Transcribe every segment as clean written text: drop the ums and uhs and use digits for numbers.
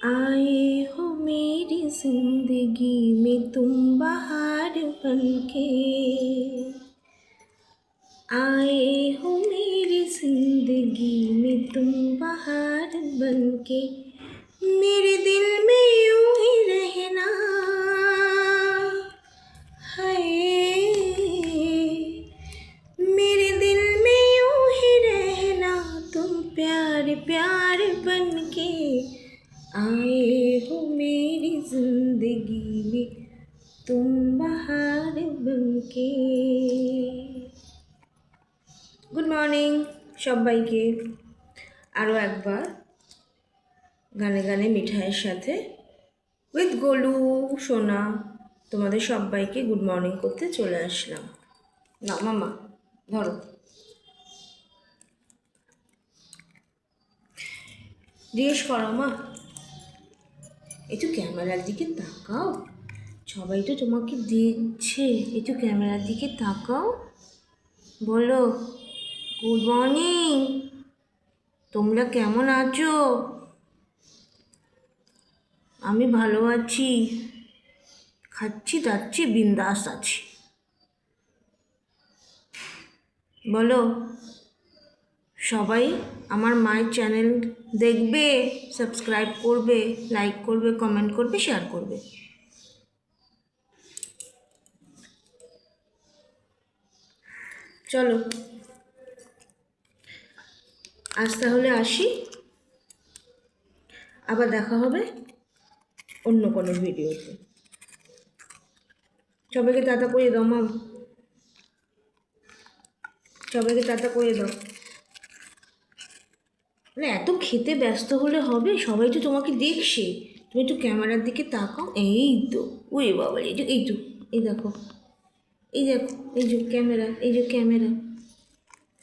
आए हो मेरी जिंदगी में तुम बहार बनके, आए हो मेरी जिंदगी में तुम बहार बनके, मेरे दिल में यूं ही रहना है, मेरे दिल में यूं ही रहना, तुम प्यार प्यार बनके आए हो मेरी जिंदगी में तुम बहार बनके। গুড মর্নিং সবাইকে, আরও একবার গানে গানে মিঠাইয়ের সাথে উইথ গোলু সোনা তোমাদের সবাইকে গুড মর্নিং করতে চলে আসলাম। না মামা ধরো, জিজ্ঞেস করো মা, একটু ক্যামেরার দিকে তাকাও, সবাই তো তোমাকে দেখছে, একটু ক্যামেরার দিকে তাকাও, বলো গুড মর্নিং, তোমরা কেমন আছো? আমি ভালো আছি, খাচ্ছি দাচ্ছি বিন্দাস আছি, বলো সবাই আমার মায়ের চ্যানেল দেখবে, সাবস্ক্রাইব করবে, লাইক করবে, কমেন্ট করবে, শেয়ার করবে। চলো আজ তাহলে আসি, আবার দেখা হবে অন্য কোনো ভিডিওতে। সবাইকে টাটা করে দাও মাম, সবাইকে টাটা করে দাও। মানে এত খেতে ব্যস্ত হলে হবে? সবাই তো তোমাকে দেখছে, তুমি একটু ক্যামেরার দিকে তাকাও। এই তো, ওই বাবা, এই তো, এই দেখো, এই দেখো, এই যে ক্যামেরা, এই যে ক্যামেরা।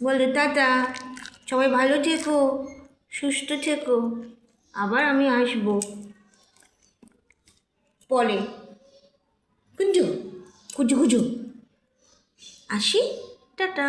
বলো টাটা, সবাই ভালো থেকো, সুস্থ থেকো, আবার আমি আসবো পরে। কুঞ্জু কুজু কুজু আসি, টাটা।